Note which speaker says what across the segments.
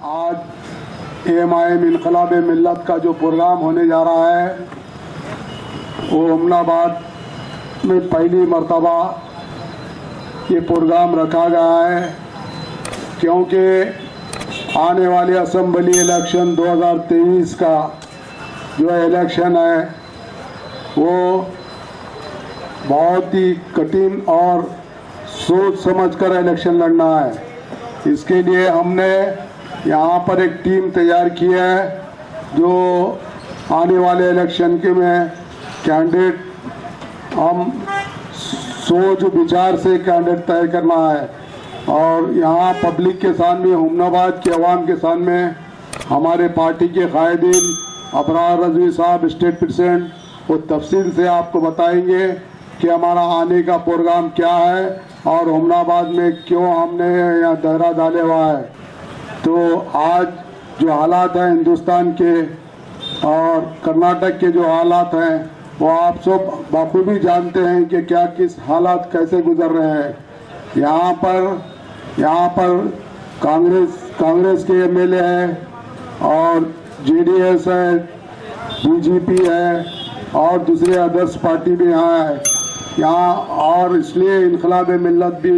Speaker 1: आज एएमआईएम इनकलाब मिल्लत का जो प्रोग्राम होने जा रहा है वो अमनाबाद में पहली मर्तबा ये प्रोग्राम रखा गया है, क्योंकि आने वाले असम्बली इलेक्शन 2023 का जो इलेक्शन है वो बहुत ही कठिन और सोच समझकर इलेक्शन लड़ना है। इसके लिए हमने यहाँ पर एक टीम तैयार की है जो आने वाले इलेक्शन के में कैंडिडेट हम सोच विचार से कैंडिडेट तय करना है। और यहाँ पब्लिक के सामने, हुमनाबाद के अवाम के सामने हमारे पार्टी के कायदीन अबरार रजवी साहब स्टेट प्रेसिडेंट वो तफसील से आपको बताएंगे कि हमारा आने का प्रोग्राम क्या है और हुमनाबाद में क्यों हमने यहाँ दहरा डाले हुआ है। तो आज जो हालात हैं हिंदुस्तान के और कर्नाटक के जो हालात हैं वो आप सब बखूबी जानते हैं कि क्या किस हालात कैसे गुजर रहे हैं। यहाँ पर कांग्रेस के एमएलए हैं और जेडीएस है, बीजेपी है और दूसरे अदर्स पार्टी भी यहाँ है यहाँ। और इसलिए इनकलाब मिल्लत भी,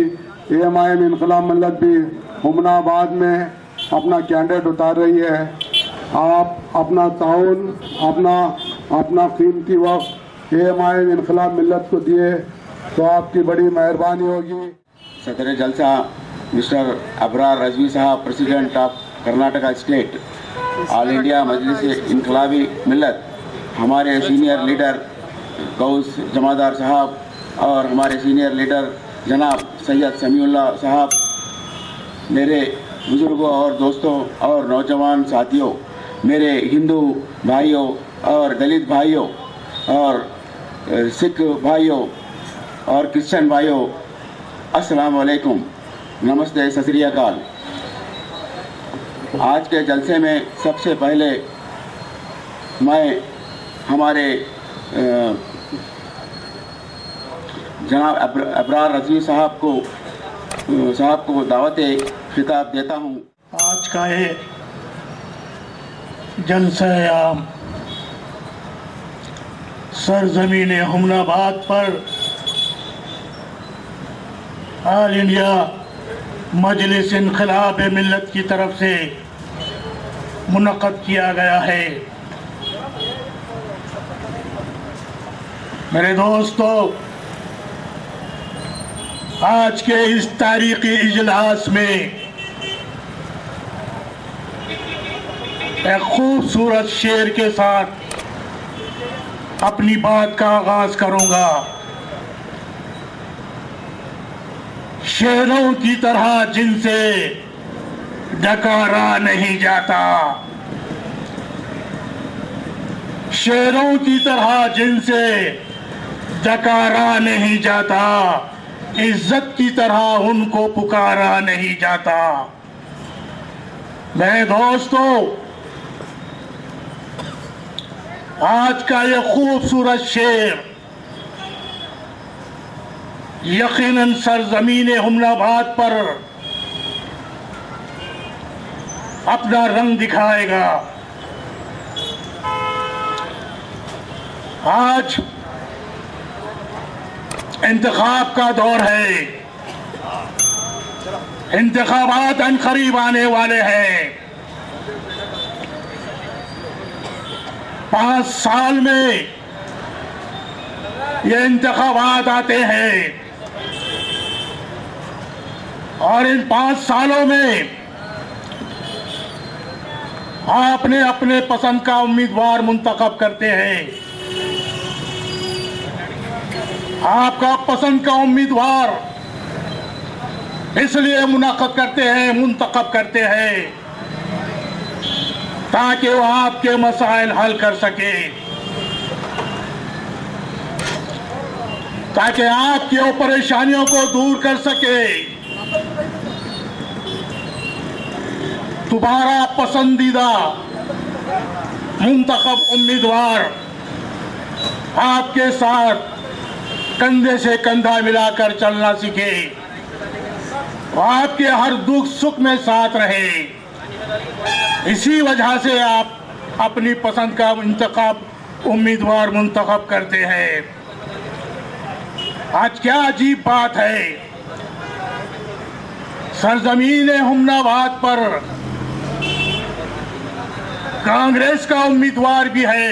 Speaker 1: एएमआईएम इनकलाब मिल्लत भी हुमनाबाद में अपना कैंडिडेट उतार रही है। आप अपना ताउन, अपना कीमती वक्त एएमआईएम इनकलाब मिल्लत को दिए तो आपकी बड़ी मेहरबानी होगी।
Speaker 2: सदर जलसा मिस्टर अबरार रजवी साहब, president of Karnataka state, all India Majlis Inqilabi Millat, हमारे सीनियर लीडर गौस जमादार साहब और हमारे सीनियर लीडर जनाब सैयद समीउल्लाह साहब, मेरे बुजुर्गों और दोस्तों और नौजवान साथियों, मेरे हिंदू भाइयों और दलित भाइयों और सिख भाइयों और क्रिश्चियन भाइयों, अस्सलाम वालेकुम, नमस्ते, सत श्री अकाल। आज के जलसे में सबसे पहले मैं हमारे जनाब अबरार रजवी साहब को दावत खिताब देता हूँ।
Speaker 3: आज का ये जलसा आम सरजमीन हुमनाबाद पर ऑल इंडिया मजलिस इनकलाब मिल्लत की तरफ से मुनक़्क़द किया गया है। मेरे दोस्तों, आज के इस तारीख़ी इजलास में एक खूबसूरत शेर के साथ अपनी बात का आगाज करूंगा। शेरों की तरह जिनसे डकारा नहीं जाता, शेरों की तरह जिनसे डकारा नहीं जाता, इज्जत की तरह उनको पुकारा नहीं जाता। मेरे दोस्तों, आज का ये खूबसूरत शेर यकीनन सरजमीन हुमनाबाद पर अपना रंग दिखाएगा। आज इंतखाब का दौर है, इंतखाबात अनकरीब आने वाले हैं। 5 साल में ये इंतखाबात आते हैं और इन 5 सालों में आपने अपने पसंद का उम्मीदवार मुंतखब करते हैं। आपका पसंद का उम्मीदवार इसलिए मुंतखब करते हैं ताकि वो आपके मसाइल हल कर सके, ताकि आपकी परेशानियों को दूर कर सके। तुम्हारा पसंदीदा मुंतखब उम्मीदवार आपके साथ कंधे से कंधा मिलाकर चलना सीखे, आपके हर दुख सुख में साथ रहे। इसी वजह से आप अपनी पसंद का उम्मीदवार मुंतखब करते हैं। आज क्या अजीब बात है, सरजमीन हुमनाबाद पर कांग्रेस का उम्मीदवार भी है,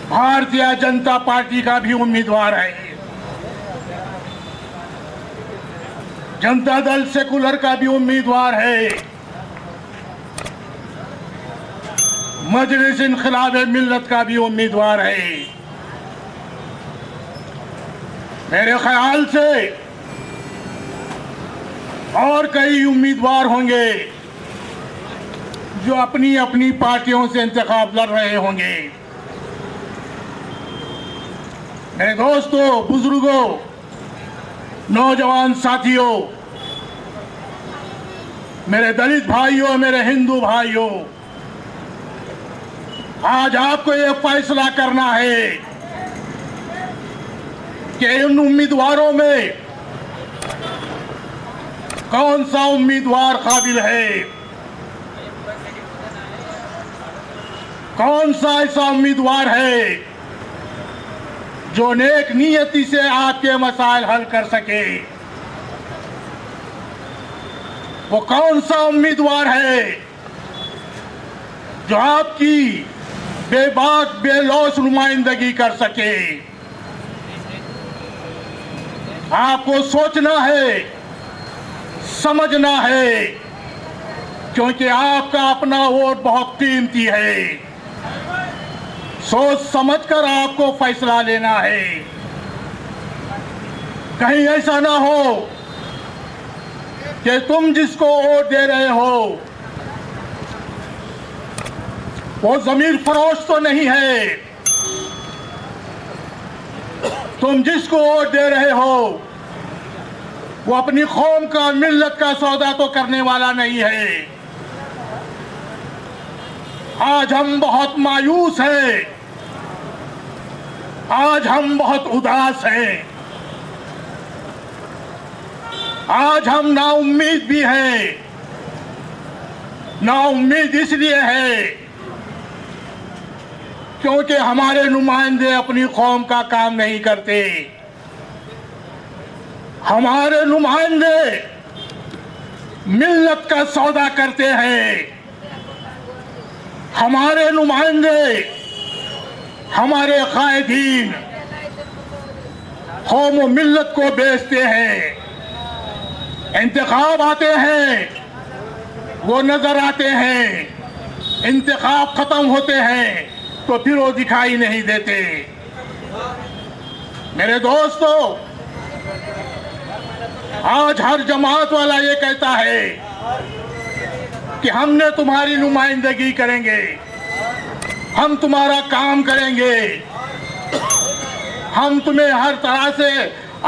Speaker 3: भारतीय जनता पार्टी का भी उम्मीदवार है, जनता दल सेकुलर का भी उम्मीदवार है, मजलिस इन्क़िलाब मिल्लत का भी उम्मीदवार है। मेरे ख्याल से और कई उम्मीदवार होंगे जो अपनी अपनी पार्टियों से इंतखाब लड़ रहे होंगे। मेरे दोस्तों, बुजुर्गों, नौजवान साथियों, मेरे दलित भाइयों, मेरे हिंदू भाइयों, आज आपको यह फैसला करना है कि इन उम्मीदवारों में कौन सा उम्मीदवार काबिल है, कौन सा ऐसा उम्मीदवार है जो नेक नियति से आपके मसाइल हल कर सके। वो कौन सा उम्मीदवार है जो आपकी बेबाक बेलौस नुमाइंदगी कर सके। आपको सोचना है, समझना है, क्योंकि आपका अपना वोट बहुत कीमती है। सोच समझकर आपको फैसला लेना है। कहीं ऐसा ना हो कि तुम जिसको वोट दे रहे हो वो जमीर फरोश तो नहीं है, तुम जिसको वोट दे रहे हो वो अपनी कौम का, मिल्लत का सौदा तो करने वाला नहीं है। आज हम बहुत मायूस हैं, आज हम बहुत उदास हैं, आज हम नाउम्मीद भी हैं। नाउम्मीद इसलिए है क्योंकि हमारे नुमाइंदे अपनी कौम का काम नहीं करते। हमारे नुमाइंदे मिल्लत का सौदा करते हैं। हमारे नुमाइंदे, हमारे कायदीन कौम व मिल्लत को बेचते हैं। इंतखाब आते हैं, वो नजर आते हैं, इंतखाब खत्म होते हैं तो फिर वो दिखाई नहीं देते। मेरे दोस्तों, आज हर जमात वाला ये कहता है कि हमने तुम्हारी नुमाइंदगी करेंगे, हम तुम्हारा काम करेंगे, हम तुम्हें हर तरह से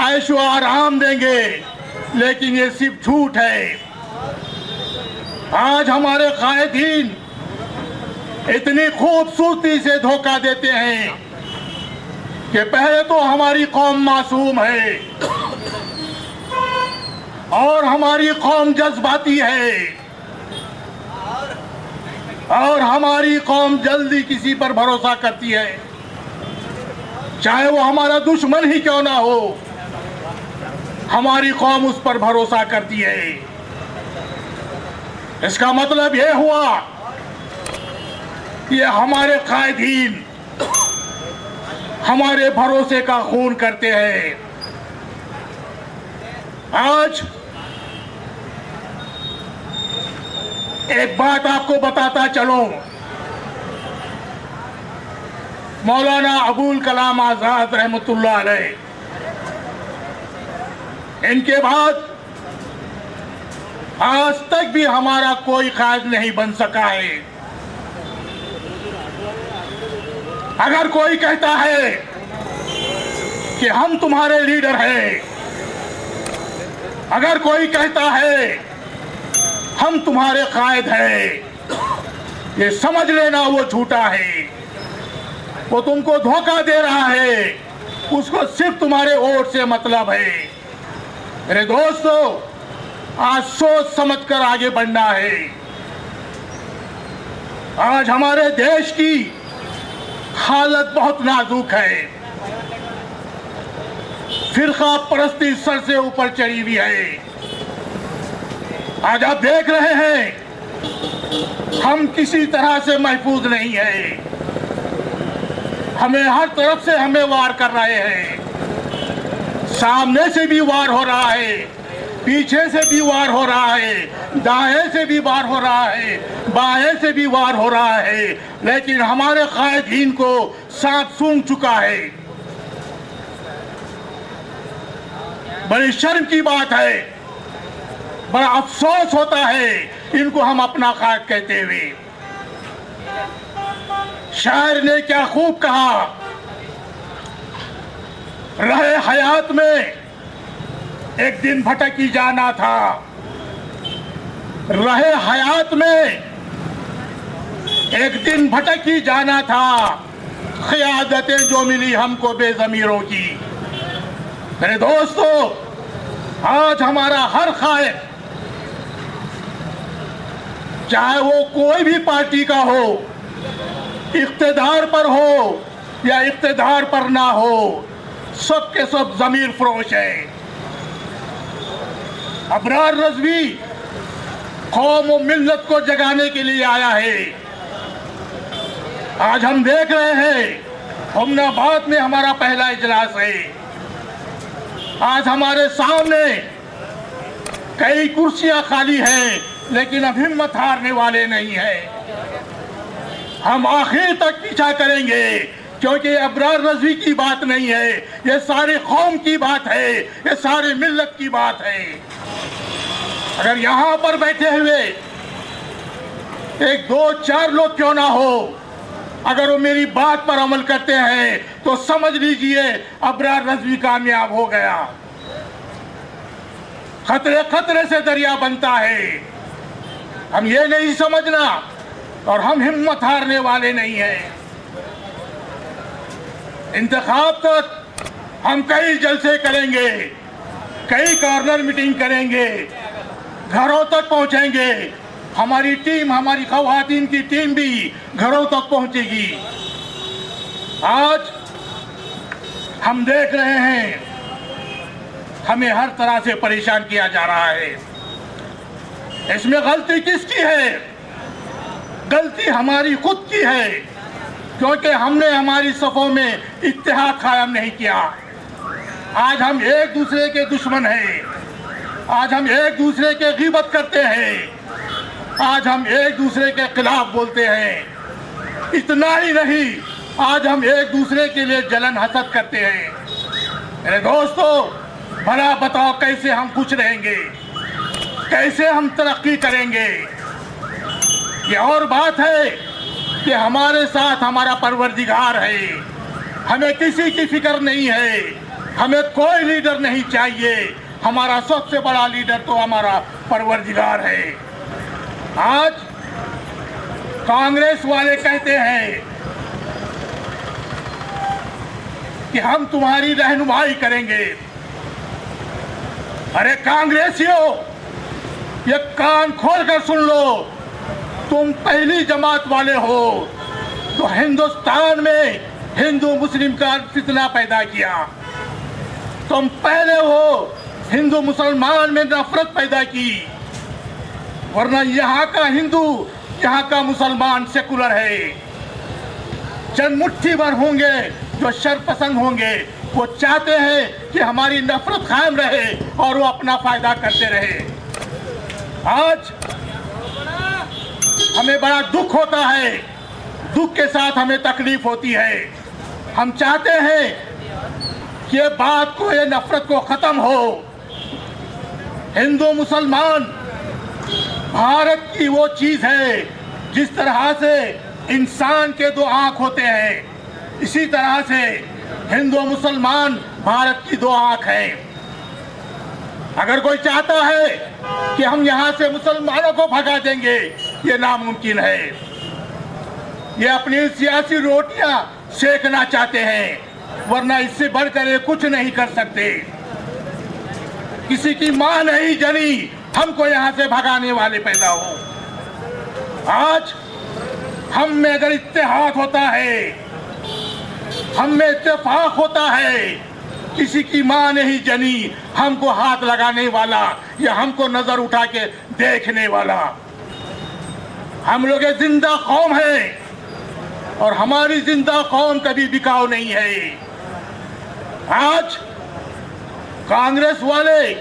Speaker 3: ऐशो आराम देंगे। लेकिन ये सिर्फ झूठ है। आज हमारे कायदीन इतनी खूबसूरती से धोखा देते हैं कि पहले तो हमारी कौम मासूम है और हमारी कौम जज्बाती है और हमारी कौम जल्दी किसी पर भरोसा करती है, चाहे वो हमारा दुश्मन ही क्यों ना हो। हमारी कौम उस पर भरोसा करती है। इसका मतलब यह हुआ कि हमारे कायदीन हमारे भरोसे का खून करते हैं। आज एक बात आपको बताता चलूं, मौलाना अबुल कलाम आजाद रहमतुल्लाह अलैह, इनके बाद आज तक भी हमारा कोई कायद नहीं बन सका है। अगर कोई कहता है कि हम तुम्हारे लीडर हैं, अगर कोई कहता है हम तुम्हारे कायद हैं, ये समझ लेना वो झूठा है। वो तुमको धोखा दे रहा है, उसको सिर्फ तुम्हारे वोट से मतलब है। मेरे दोस्तों, आज सोच समझकर आगे बढ़ना है। आज हमारे देश की हालत बहुत नाजुक है। फिरका परस्ती सर से ऊपर चढ़ी हुई है। आज आप देख रहे हैं हम किसी तरह से महफूज नहीं है। हमें हर तरफ से हमें वार कर रहे हैं। सामने से भी वार हो रहा है, पीछे से भी वार हो रहा है, दाएं से भी वार हो रहा है, बाएं से भी वार हो रहा है, लेकिन हमारे कायदीन को सांप सूंघ चुका है। बड़ी शर्म की बात है, बड़ा अफसोस होता है इनको हम अपना कायद कहते हुए। शायर ने क्या खूब कहा, रहे हयात में एक दिन भटकी जाना था, रहे हयात में एक दिन भटकी जाना था, क़ियादतें जो मिली हमको बेज़मीरों की। मेरे दोस्तों, आज हमारा हर कायद, चाहे वो कोई भी पार्टी का हो, इख्तिदार पर हो या इख्तिदार पर ना हो, सब के सब ज़मीर फरोश है। अबरार रज़वी कौम और मिल्लत को जगाने के लिए आया है। आज हम देख रहे हैं अहमदाबाद में हमारा पहला इजलास है। आज हमारे सामने कई कुर्सियां खाली हैं, लेकिन अब हिम्मत हारने वाले नहीं हैं। हम आखिर तक पीछा करेंगे, क्योंकि अबरार रज़वी की बात नहीं है, ये सारी कौम की बात है, ये सारी मिल्लत की बात है। अगर यहाँ पर बैठे हुए एक दो चार लोग क्यों ना हो, अगर वो मेरी बात पर अमल करते हैं तो समझ लीजिए अबरार रज़वी कामयाब हो गया। खतरे खतरे से दरिया बनता है। हम ये नहीं समझना और हम हिम्मत हारने वाले नहीं हैं। इंतखाब तक हम कई जलसे करेंगे, कई कॉर्नर मीटिंग करेंगे, घरों तक पहुंचेंगे। हमारी टीम, हमारी ख़वातीन की टीम भी घरों तक पहुंचेगी। आज हम देख रहे हैं हमें हर तरह से परेशान किया जा रहा है। इसमें गलती किसकी है? गलती हमारी खुद की है, क्योंकि हमने हमारी सफ़ों में इत्तेहाद कायम नहीं किया। आज हम एक दूसरे के दुश्मन हैं। आज हम एक दूसरे के ग़ीबत करते हैं। आज हम एक दूसरे के खिलाफ बोलते हैं। इतना ही नहीं, आज हम एक दूसरे के लिए जलन हसद करते हैं। मेरे दोस्तों, भला बताओ कैसे हम खुश रहेंगे, कैसे हम तरक्की करेंगे? ये और बात है कि हमारे साथ हमारा परवरदिगार है। हमें किसी की फिक्र नहीं है, हमें कोई लीडर नहीं चाहिए। हमारा सबसे बड़ा लीडर तो हमारा परवरदिगार है। आज कांग्रेस वाले कहते हैं कि हम तुम्हारी रहनुमाई करेंगे। अरे कांग्रेसियों, ये कान खोलकर सुन लो, तुम पहली जमात वाले हो तो हिंदुस्तान में हिंदू मुस्लिम का फितना पैदा किया। तुम पहले हो हिंदू मुसलमान में नफरत पैदा की, वरना यहाँ का हिंदू, यहाँ का मुसलमान सेकुलर है। चंद मुट्ठी भर होंगे जो शर पसंद होंगे, वो चाहते हैं कि हमारी नफरत कायम रहे और वो अपना फायदा करते रहे। आज हमें बड़ा दुख होता है, दुख के साथ हमें तकलीफ होती है। हम चाहते हैं कि ये बात को, ये नफरत को ख़त्म हो। हिंदू मुसलमान भारत की वो चीज़ है, जिस तरह से इंसान के दो आँख होते हैं, इसी तरह से हिंदू मुसलमान भारत की दो आँख है। अगर कोई चाहता है कि हम यहाँ से मुसलमानों को भगा देंगे, ये नामुमकिन है। ये अपनी सियासी रोटियां सेकना चाहते हैं, वरना इससे बढ़कर ये कुछ नहीं कर सकते। किसी की मां नहीं जली हमको यहाँ से भगाने वाले पैदा हो। आज हम में अगर इत्तेहाद होता है, हम में इत्तेफाक होता है, किसी की माँ नहीं जनी हमको हाथ लगाने वाला या हमको नजर उठा के देखने वाला। हम लोग एक जिंदा कौम है और हमारी जिंदा कौम कभी बिकाऊ नहीं है। आज कांग्रेस वाले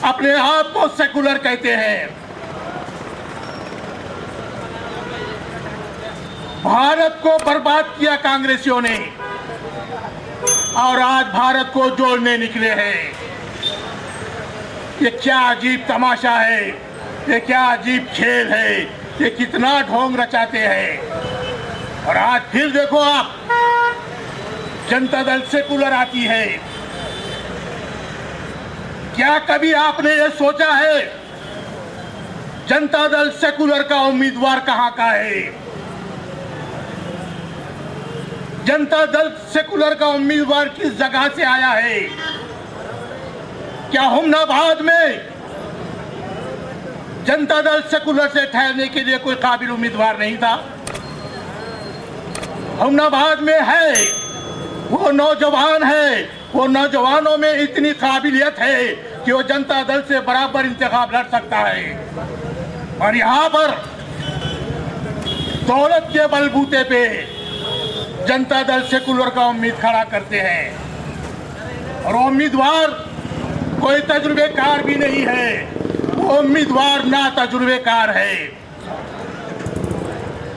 Speaker 3: अपने आप को सेकुलर कहते हैं। भारत को बर्बाद किया कांग्रेसियों ने और आज भारत को जोड़ने निकले हैं। ये क्या अजीब तमाशा है, ये क्या अजीब खेल है, ये कितना ढोंग रचाते हैं। और आज फिर देखो आप, जनता दल सेकुलर आती है। क्या कभी आपने ये सोचा है जनता दल सेकुलर का उम्मीदवार कहां का है? जनता दल सेकुलर का उम्मीदवार किस जगह से आया है? क्या हुमनाबाद में जनता दल सेकुलर से ठहरने के लिए कोई काबिल उम्मीदवार नहीं था? हुमनाबाद में है, वो नौजवान है, वो नौजवानों में इतनी काबिलियत है कि वो जनता दल से बराबर इंतखाब लड़ सकता है। और यहाँ पर दौलत के बलबूते पे जनता दल सेकुलर का उम्मीद खड़ा करते हैं और उम्मीदवार कोई तजुर्बेकार भी नहीं है, वो उम्मीदवार ना तजुर्बेकार है।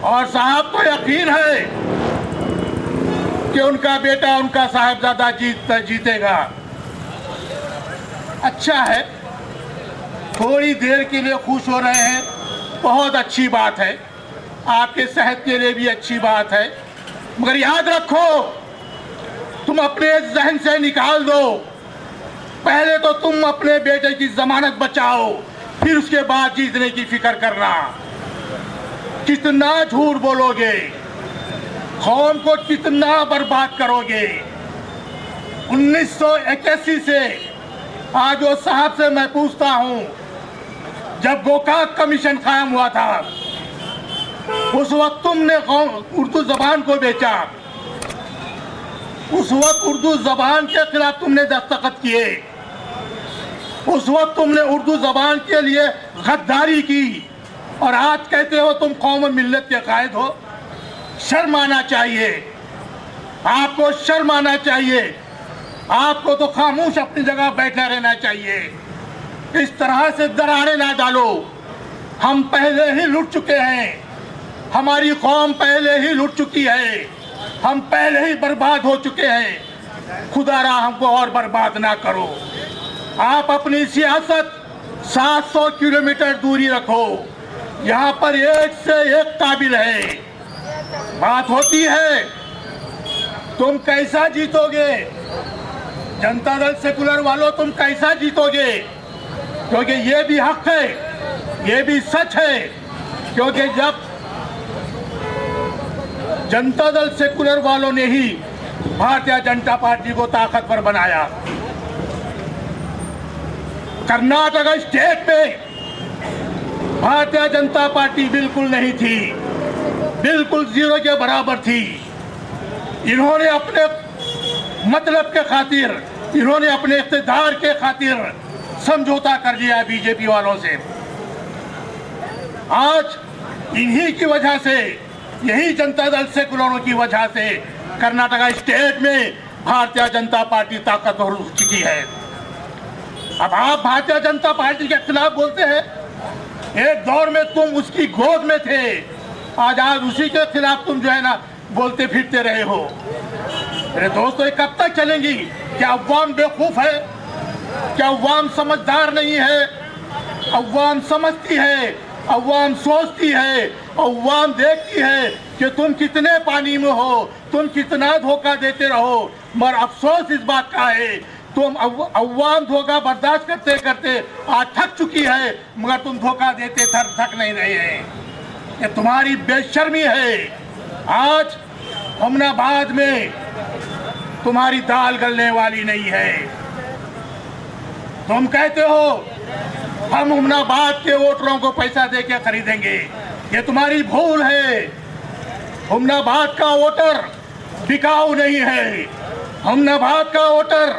Speaker 3: और साहब को यकीन है कि उनका बेटा, उनका साहबजादा जीतेगा। अच्छा है, थोड़ी देर के लिए खुश हो रहे हैं, बहुत अच्छी बात है, आपके सेहत के लिए भी अच्छी बात है। मगर याद रखो, तुम अपने जहन से निकाल दो, पहले तो तुम अपने बेटे की जमानत बचाओ, फिर उसके बाद जीतने की फिक्र करना। कितना झूठ बोलोगे, कौम को कितना बर्बाद करोगे। 1981 से आज वो साहब से मैं पूछता हूं, जब गोकाक कमीशन कायम हुआ था उस वक्त तुमने उर्दू जबान को बेचा, उस वक्त उर्दू जबान के खिलाफ तुमने दस्तखत किए, उस वक्त तुमने उर्दू जबान के लिए गद्दारी की और आज कहते हो तुम कौम मिल्लत के कायद हो। शर्म आना चाहिए, आपको शर्म आना चाहिए। आपको तो खामोश अपनी जगह बैठा रहना चाहिए। इस तरह से दरारें ना डालो। हम पहले ही लुट चुके हैं, हमारी कौम पहले ही लुट चुकी है, हम पहले ही बर्बाद हो चुके हैं। खुदारा हमको और बर्बाद ना करो। आप अपनी सियासत 700 किलोमीटर दूरी रखो। यहाँ पर एक से एक काबिल है। बात होती है तुम कैसा जीतोगे, जनता दल सेकुलर वालों तुम कैसा जीतोगे, क्योंकि ये भी हक है, ये भी सच है। क्योंकि जब जनता दल सेकुलर वालों ने ही भारतीय जनता पार्टी को ताकतवर बनाया। कर्नाटक स्टेट में भारतीय जनता पार्टी बिल्कुल नहीं थी, बिल्कुल जीरो के बराबर थी। इन्होंने अपने मतलब के खातिर, इन्होंने अपने इख्तिदार के खातिर समझौता कर लिया बीजेपी वालों से। आज इन्हीं की वजह से, यही जनता दल सेकुलरों की वजह से कर्नाटक स्टेट में भारतीय जनता पार्टी ताकतवर हो चुकी है। अब आप भारतीय जनता पार्टी के खिलाफ बोलते हैं, एक दौर में तुम उसकी गोद में थे, आज उसी के खिलाफ तुम जो है ना बोलते फिरते रहे हो। मेरे दोस्तों, ये कब तक चलेंगी? क्या अवाम बेवकूफ है? क्या अवाम समझदार नहीं है? अवाम समझती है, अवाम सोचती है, अवाम देखती है कि तुम कितने पानी में हो, तुम कितना धोखा देते रहो। मगर अफसोस इस बात का है, तुम अवाम धोखा बर्दाश्त करते करते आज थक चुकी है, मगर तुम धोखा देते थक नहीं रहे हैं। ये तुम्हारी बेशर्मी है। आज हुमनाबाद में तुम्हारी दाल गलने वाली नहीं है। तुम कहते हो हम हुमनाबाद के वोटरों को पैसा दे के खरीदेंगे, ये तुम्हारी भूल है। हुमनाबाद का वोटर बिकाऊ नहीं है। हुमनाबाद का वोटर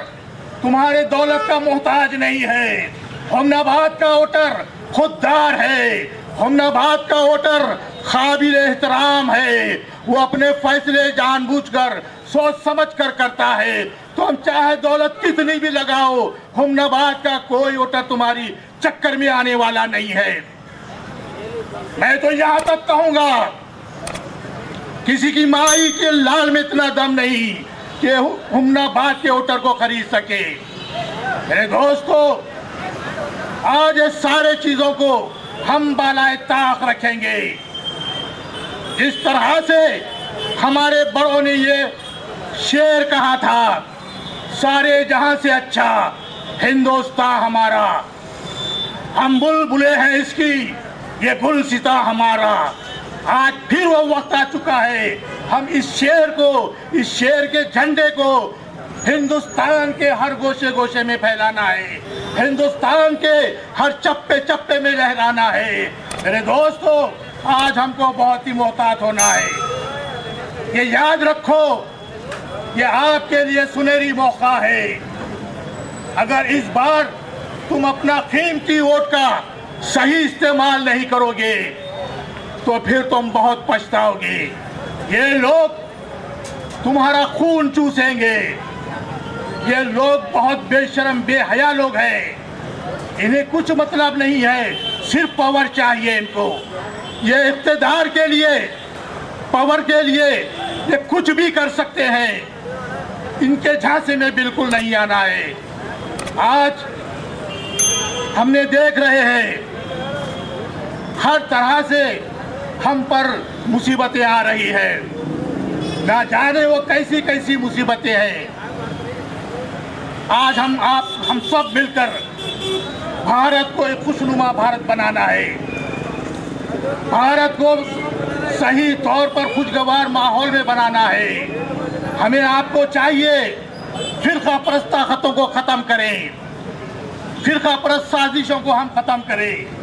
Speaker 3: तुम्हारे दौलत का मोहताज नहीं है। हुमनाबाद का वोटर खुददार है। हुमनाबाद का वोटर काबिल एहतराम है। वो अपने फैसले जानबूझकर सोच समझ कर करता है। तो हम चाहे दौलत कितनी भी लगाओ, हुमनाबाद का कोई वोटर तुम्हारी चक्कर में आने वाला नहीं है। मैं तो यहां तक कहूंगा, किसी की माई के लाल में इतना दम नहीं कि हुमनाबाद के वोटर को खरीद सके। मेरे दोस्तों, आज ये सारे चीजों को हम बालाए ताक रखेंगे। जिस तरह से हमारे बड़ों ने ये शेर कहा था, सारे जहां से अच्छा हिंदुस्तान हमारा, हम बुलबुले हैं इसकी, ये गुलसिता हमारा। आज फिर वो वक्त आ चुका है, हम इस शेर को, इस शेर के झंडे को हिंदुस्तान के हर गोशे गोशे में फैलाना है, हिंदुस्तान के हर चप्पे चप्पे में लहराना है। मेरे दोस्तों, आज हमको बहुत ही मोहतात होना है। ये याद रखो, ये आपके लिए सुनहरी मौका है। अगर इस बार तुम अपना कीमती वोट का सही इस्तेमाल नहीं करोगे तो फिर तुम बहुत पछताओगे। ये लोग तुम्हारा खून चूसेंगे। ये लोग बहुत बेशर्म बेहया लोग हैं। इन्हें कुछ मतलब नहीं है, सिर्फ पावर चाहिए इनको। ये इख्तिदार के लिए, पावर के लिए ये कुछ भी कर सकते हैं। इनके झांसे में बिल्कुल नहीं आना है। आज हमने देख रहे हैं, हर तरह से हम पर मुसीबतें आ रही है। ना जाने वो कैसी कैसी मुसीबतें हैं। आज हम सब मिलकर भारत को एक खुशनुमा भारत बनाना है। भारत को सही तौर पर खुशगवार माहौल में बनाना है। हमें आपको चाहिए फिरका परस्त ताकतों को खत्म करें, फिरका परस्त साजिशों को हम खत्म करें।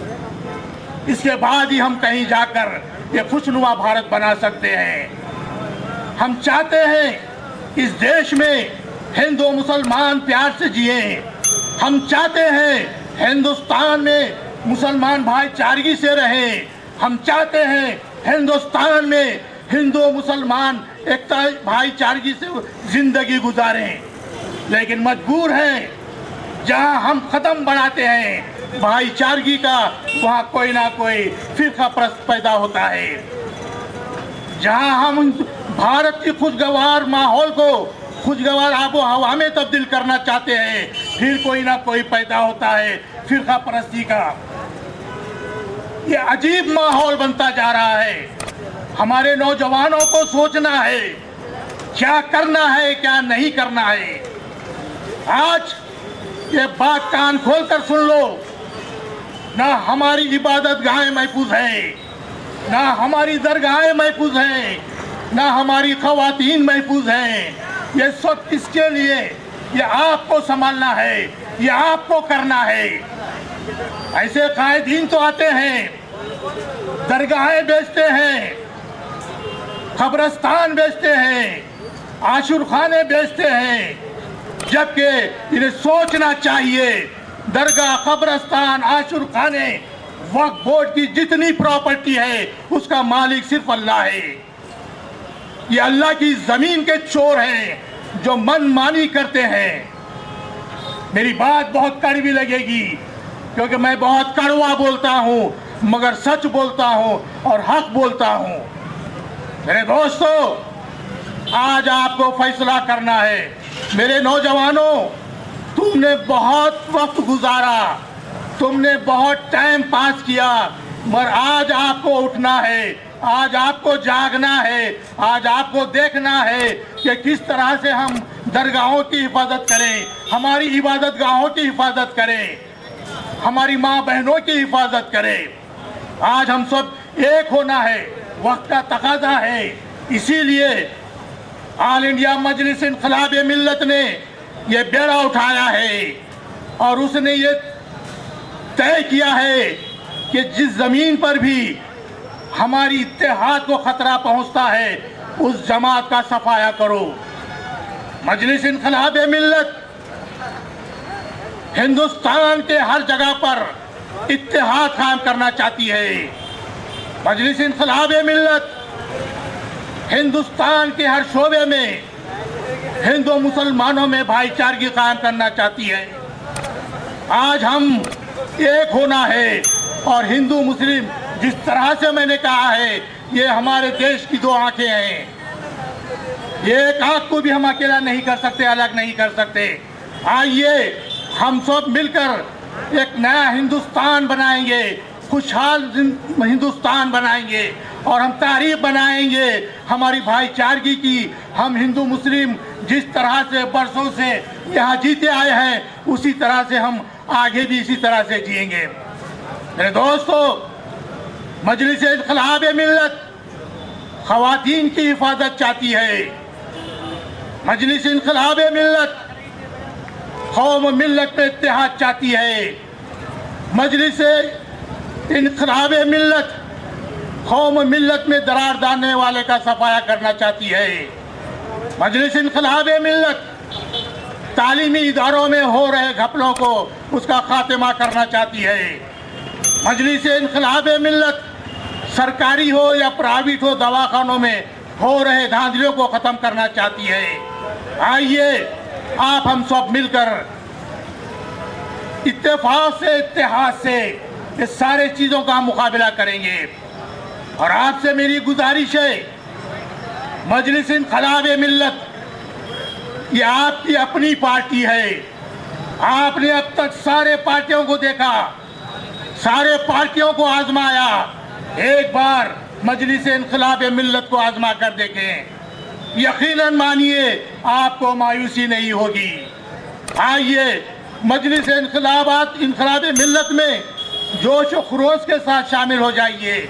Speaker 3: इसके बाद ही हम कहीं जाकर ये खुशनुमा भारत बना सकते हैं। हम चाहते हैं इस देश में हिंदू मुसलमान प्यार से जिए। हम चाहते हैं हिंदुस्तान में मुसलमान भाईचारगी से रहें। हम चाहते हैं हिंदुस्तान में हिंदू मुसलमान एकता भाईचारगी से जिंदगी गुजारें। लेकिन मजबूर हैं, जहां हम कदम बढ़ाते हैं भाईचारगी का, वहां कोई ना कोई फिरका परस्त पैदा होता है। जहां हम भारत की खुशगवार माहौल को खुशगवार आबो हवा में तब्दील करना चाहते हैं, फिर कोई ना कोई पैदा होता है फिरका परस्ती का। ये अजीब माहौल बनता जा रहा है। हमारे नौजवानों को सोचना है क्या करना है, क्या नहीं करना है। आज ये बात कान खोलकर सुन लो, ना हमारी इबादत गाहें महफूज है, ना हमारी दरगाहें महफूज हैं, ना हमारी खवातीन महफूज हैं। ये सब किसके लिए? ये आपको संभालना है, ये आपको करना है। ऐसे कायदीन तो आते हैं, दरगाहें बेचते हैं, कब्रस्तान बेचते हैं, आशुर खाने बेचते हैं, जबकि इन्हें सोचना चाहिए दरगाह, कब्रस्तान, आशुर खाने, वक्फ बोर्ड की जितनी प्रॉपर्टी है उसका मालिक सिर्फ अल्लाह है। ये अल्लाह की जमीन के चोर हैं जो मनमानी करते हैं। मेरी बात बहुत कड़वी लगेगी क्योंकि मैं बहुत कड़वा बोलता हूँ, मगर सच बोलता हूँ और हक बोलता हूँ। मेरे दोस्तों, आज आपको फैसला करना है। मेरे नौजवानों, तुमने बहुत वक्त गुजारा, तुमने बहुत टाइम पास किया, मगर आज आपको उठना है, आज आपको जागना है, आज आपको देखना है कि किस तरह से हम दरगाहों की हिफाजत करें, हमारी इबादत गाहों की हिफाजत करें, हमारी माँ बहनों की हिफाजत करें। आज हम सब एक होना है, वक्त का तकाजा है। इसीलिए ऑल इंडिया मजलिस इन्क़िलाब मिल्लत ने ये बेड़ा उठाया है और उसने ये तय किया है कि जिस ज़मीन पर भी हमारी इत्तेहाद को ख़तरा पहुंचता है उस जमात का सफाया करो। मजलिस इन्क़िलाब मिल्लत हिंदुस्तान के हर जगह पर इत्तेहाद कायम करना चाहती है। मजलिस इन्क़िलाब मिल्लत हिंदुस्तान के हर शोबे में हिंदू मुसलमानों में भाईचारगी कायम करना चाहती है। आज हम एक होना है और हिंदू मुस्लिम जिस तरह से मैंने कहा है, ये हमारे देश की दो आंखें हैं। ये एक आंख को भी हम अकेला नहीं कर सकते, अलग नहीं कर सकते। आइए हम सब मिलकर एक नया हिंदुस्तान बनाएंगे, खुशहाल हिंदुस्तान बनाएंगे और हम तारीख बनाएंगे हमारी भाईचारगी की। हम हिंदू मुस्लिम जिस तरह से बरसों से यहाँ जीते आए हैं, उसी तरह से हम आगे भी इसी तरह से जिएंगे। मेरे दोस्तों, मजलिस इन्क़िलाब मिल्लत ख़वातीन की हिफाजत चाहती है। मजलिस इन्क़िलाब मिल्लत कौम मिल्लत में इत्तेहाद चाहती है। मजलिस इन्क़िलाब मिल्लत कौम मिल्लत में दरार डालने वाले का सफाया करना चाहती है। मजलिस इन्क़िलाब मिल्लत तालीमी इदारों में हो रहे घपलों को उसका खात्मा करना चाहती है। मजलिस इन्क़िलाब मिल्लत सरकारी हो या प्राइवेट हो दवाखानों में हो रहे धांधलियों को ख़त्म करना चाहती है। आइए आप हम सब मिलकर इत्तेफाक से इत्तेहाद से इस सारे चीज़ों का मुकाबला करेंगे। और आपसे मेरी गुजारिश है, मजलिस इन्क़िलाब मिल्लत ये आपकी अपनी पार्टी है। आपने अब तक सारे पार्टियों को देखा, सारे पार्टियों को आजमाया। एक बार मजलिस इन्क़िलाब मिल्लत को आजमा कर देखें, यकीनन मानिए आपको मायूसी नहीं होगी। आइए मजलिस इन्क़िलाब मिल्लत में जोश व खरोश के साथ शामिल हो जाइए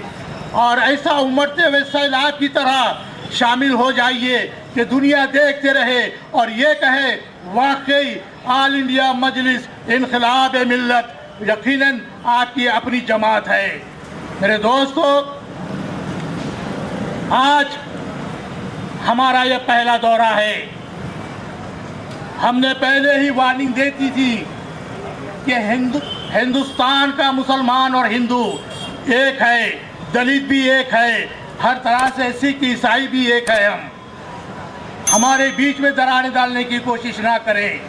Speaker 3: और ऐसा उमड़ते हुए सैलाब की तरह शामिल हो जाइए कि दुनिया देखते रहे और ये कहे वाकई ऑल इंडिया मजलिस इन्क़िलाब मिल्लत यकीनन आपकी अपनी जमात है। मेरे दोस्तों, आज हमारा यह पहला दौरा है। हमने पहले ही वार्निंग दे दी थी कि हिंदुस्तान का मुसलमान और हिंदू एक है, दलित भी एक है, हर तरह से सिख ईसाई भी एक है। हमारे बीच में दरारें डालने की कोशिश ना करें।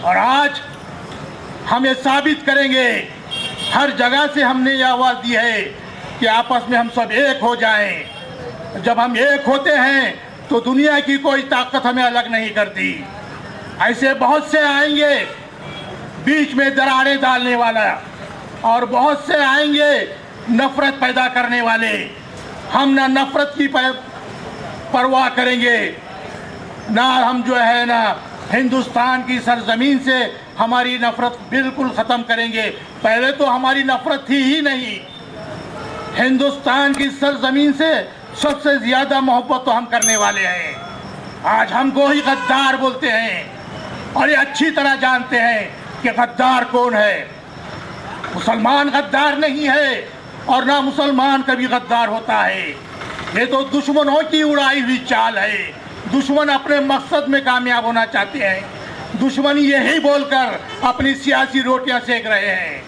Speaker 3: और आज हम ये साबित करेंगे, हर जगह से हमने ये आवाज़ दी है कि आपस में हम सब एक हो जाएं। जब हम एक होते हैं तो दुनिया की कोई ताकत हमें अलग नहीं करती। ऐसे बहुत से आएंगे बीच में दरारें डालने वाला और बहुत से आएंगे नफरत पैदा करने वाले। हम ना नफरत की परवाह करेंगे, ना हम जो है ना हिंदुस्तान की सरजमीन से हमारी नफरत बिल्कुल ख़त्म करेंगे। पहले तो हमारी नफरत थी ही नहीं। हिंदुस्तान की सरजमीन से सबसे ज़्यादा मोहब्बत तो हम करने वाले हैं। आज हमको ही गद्दार बोलते हैं और ये अच्छी तरह जानते हैं कि गद्दार कौन है। मुसलमान गद्दार नहीं है और ना मुसलमान कभी गद्दार होता है। ये तो दुश्मनों की उड़ाई हुई चाल है। दुश्मन अपने मकसद में कामयाब होना चाहते हैं। दुश्मन यही बोलकर अपनी सियासी रोटियां सेक रहे हैं।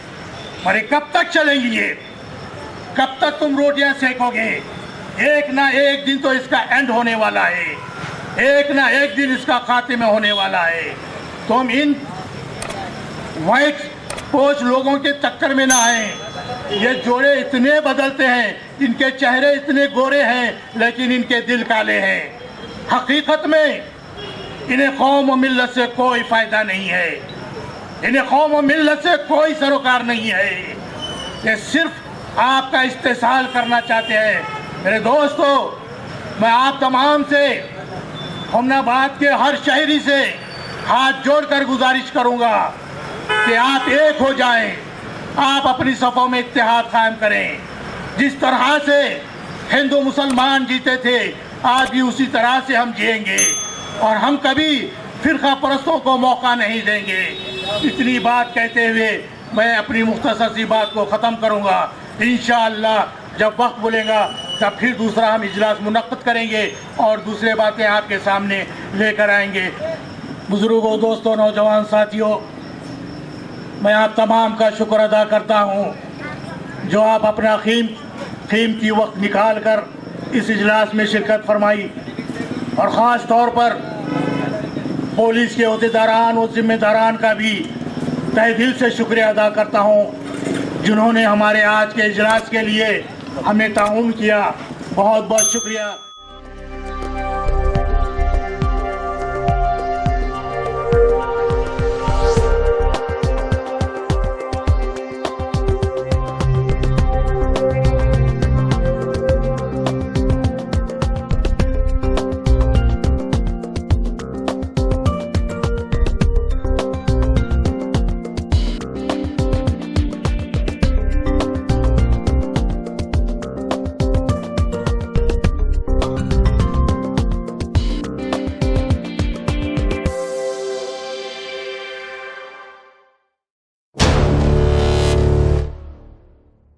Speaker 3: अरे कब तक चलेंगी ये? कब तक तुम रोटियां सेकोगे? एक ना एक दिन तो इसका एंड होने वाला है। एक ना एक दिन इसका खात्मा होने वाला है। तुम इन वाइट पोच लोगों के चक्कर में ना आए। ये जोड़े इतने बदलते हैं, इनके चेहरे इतने गोरे हैं लेकिन इनके दिल काले हैं। हकीकत में इन्हें कौम व मिल्लत से कोई फ़ायदा नहीं है। इन्हें कौम व मिल्लत से कोई सरोकार नहीं है। ये सिर्फ आपका इस्तेसाल करना चाहते हैं। मेरे दोस्तों, मैं आप तमाम से, हमनाबाद के हर शहरी से हाथ जोड़कर गुजारिश करूंगा कि आप एक हो जाएं। आप अपनी सफ़ों में इत्तेहाद कायम करें। जिस तरह से हिंदू मुसलमान जीते थे, आज भी उसी तरह से हम जिएंगे और हम कभी फ़िरका परस्तों को मौका नहीं देंगे। इतनी बात कहते हुए मैं अपनी मुख्तसर सी बात को ख़त्म करूँगा। इंशाअल्लाह जब वक्त बोलेगा तब फिर दूसरा हम इजलास मुनक्किद करेंगे और दूसरे बातें आपके सामने लेकर आएंगे। बुज़ुर्गों, दोस्तों, नौजवान साथियों, मैं आप तमाम का शुक्र अदा करता हूँ जो आप अपना कीमती वक्त निकाल कर इस इजलास में शिरकत फरमाई, और ख़ास तौर पर पुलिस के अहदेदारान और ज़िम्मेदारान का भी तहे दिल से शुक्रिया अदा करता हूँ जिन्होंने हमारे आज के इजलास के लिए हमें ताउन किया। बहुत बहुत शुक्रिया।